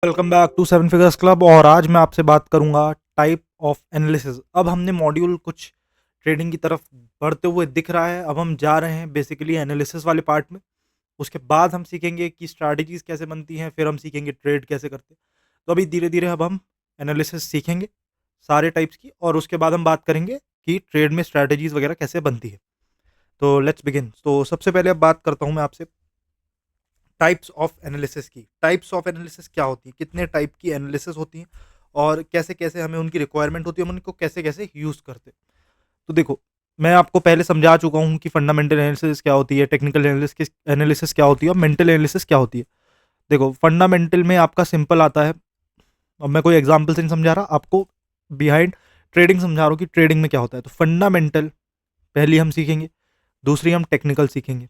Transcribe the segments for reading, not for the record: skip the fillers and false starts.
Welcome back to seven figures club. और आज मैं आपसे बात करूंगा टाइप ऑफ एनालिसिस। अब हमने मॉड्यूल कुछ ट्रेडिंग की तरफ बढ़ते हुए दिख रहा है। अब हम जा रहे हैं बेसिकली एनालिसिस वाले पार्ट में। उसके बाद हम सीखेंगे कि स्ट्रैटेजीज कैसे बनती हैं, फिर हम सीखेंगे ट्रेड कैसे करते हैं। तो अभी धीरे धीरे अब हम एनालिसिस सीखेंगे सारे टाइप्स की, और उसके बाद हम बात करेंगे कि ट्रेड में स्ट्रैटेजीज वगैरह कैसे बनती है। तो लेट्स बिगिन। तो सबसे पहले अब बात करता हूँ मैं आपसे टाइप्स ऑफ एनालिसिस की। टाइप्स ऑफ एनालिसिस क्या होती है, कितने टाइप की एनालिसिस होती हैं, और कैसे कैसे हमें उनकी रिक्वायरमेंट होती है, हम उनको कैसे कैसे यूज़ करते हैं। तो देखो, मैं आपको पहले समझा चुका हूँ कि फंडामेंटल एनालिसिस क्या होती है, टेक्निकल एनालिसिस क्या होती है, और मेंटल एनालिसिस क्या होती है। देखो, फंडामेंटल में आपका सिंपल आता है। अब मैं कोई एग्जाम्पल से नहीं समझा रहा आपको, बिहाइंड ट्रेडिंग समझा रहा हूँ कि ट्रेडिंग में क्या होता है। तो फंडामेंटल पहली हम सीखेंगे, दूसरी हम टेक्निकल सीखेंगे,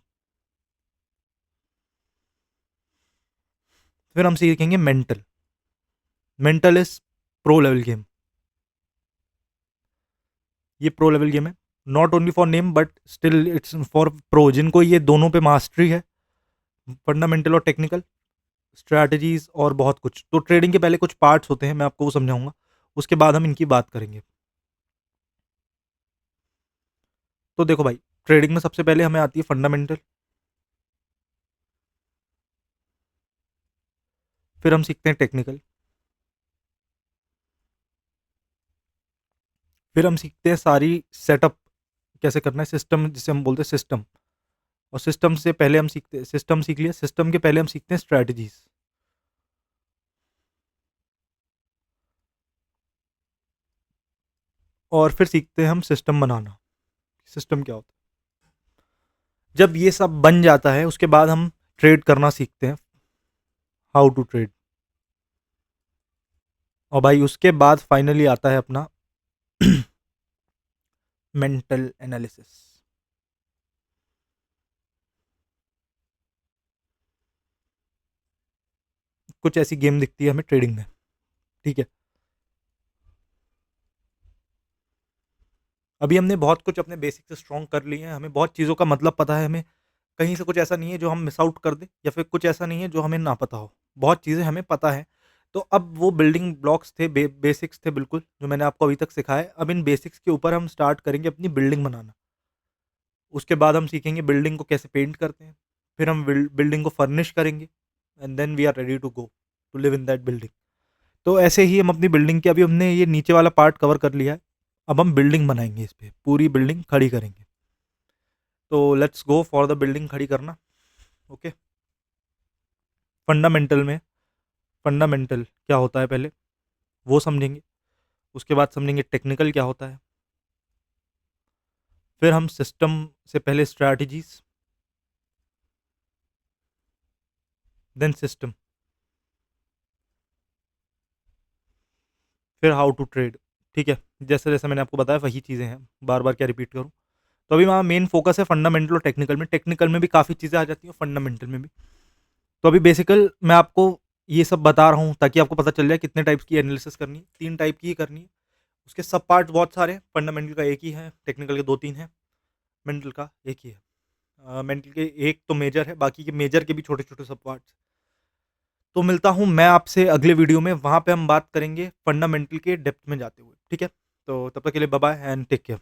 फिर हम सीखेंगे mental. Mental is pro level game. ये प्रो लेवल गेम है, not only for name but still it's for pro, जिनको ये दोनों पे मास्टरी है, फंडामेंटल और टेक्निकल स्ट्रैटेजीज और बहुत कुछ। तो ट्रेडिंग के पहले कुछ पार्ट्स होते हैं, मैं आपको वो समझाऊंगा, उसके बाद हम इनकी बात करेंगे। तो देखो भाई, ट्रेडिंग में सबसे पहले हमें आती है फंडामेंटल, फिर हम सीखते हैं टेक्निकल, फिर हम सीखते हैं सारी सेटअप कैसे करना है, सिस्टम जिसे हम बोलते हैं सिस्टम। और सिस्टम से पहले हम सीखते हैं, सिस्टम सीख लिया, सिस्टम के पहले हम सीखते हैं स्ट्रैटेजीज, और फिर सीखते हैं हम सिस्टम बनाना, सिस्टम क्या होता है। जब ये सब बन जाता है उसके बाद हम ट्रेड करना सीखते हैं, हाउ टू ट्रेड। और भाई उसके बाद फाइनली आता है अपना मेंटल एनालिसिस। कुछ ऐसी गेम दिखती है हमें ट्रेडिंग में, ठीक है। अभी हमने बहुत कुछ अपने बेसिक से स्ट्रॉन्ग कर लिए हैं, हमें बहुत चीज़ों का मतलब पता है, हमें कहीं से कुछ ऐसा नहीं है जो हम मिस आउट कर दें, या फिर कुछ ऐसा नहीं है जो हमें ना पता हो। बहुत चीज़ें हमें पता है। तो अब वो बिल्डिंग ब्लॉक्स थे, बेसिक्स थे बिल्कुल, जो मैंने आपको अभी तक सिखाया। अब इन बेसिक्स के ऊपर हम स्टार्ट करेंगे अपनी बिल्डिंग बनाना। उसके बाद हम सीखेंगे बिल्डिंग को कैसे पेंट करते हैं, फिर हम बिल्डिंग को फर्निश करेंगे, and then we are ready to go to live in that building. तो ऐसे ही हम अपनी बिल्डिंग के, अभी हमने ये नीचे वाला पार्ट कवर कर लिया है, अब हम बिल्डिंग बनाएंगे, इस पे पूरी बिल्डिंग खड़ी करेंगे। तो let's go for the building खड़ी करना। ओके। फंडामेंटल में, फंडामेंटल क्या होता है पहले वो समझेंगे, उसके बाद समझेंगे टेक्निकल क्या होता है, फिर हम सिस्टम से पहले स्ट्रैटेजीज, देन सिस्टम, फिर हाउ टू ट्रेड। ठीक है, जैसे जैसे मैंने आपको बताया वही चीज़ें हैं, बार बार क्या रिपीट करूँ। तो अभी हमारा मेन फोकस है फंडामेंटल और टेक्निकल में। टेक्निकल में भी काफ़ी चीज़ें आ जाती हैं, फंडामेंटल में भी। तो अभी बेसिकल मैं आपको ये सब बता रहा हूँ ताकि आपको पता चल जाए कितने टाइप्स की एनालिसिस करनी है। 3 टाइप की ही करनी है। उसके सब पार्ट्स बहुत सारे हैं, फंडामेंटल का एक ही है, टेक्निकल के 2-3 हैं, मेंटल का एक ही है। मेंटल के एक तो मेजर है, बाकी के मेजर के भी छोटे-छोटे सब पार्ट्स। तो मिलता हूँ मैं आपसे अगले वीडियो में, वहाँ पे हम बात करेंगे फंडामेंटल के डेप्थ में जाते हुए, ठीक है? तो तब तक के लिए bye bye and take care.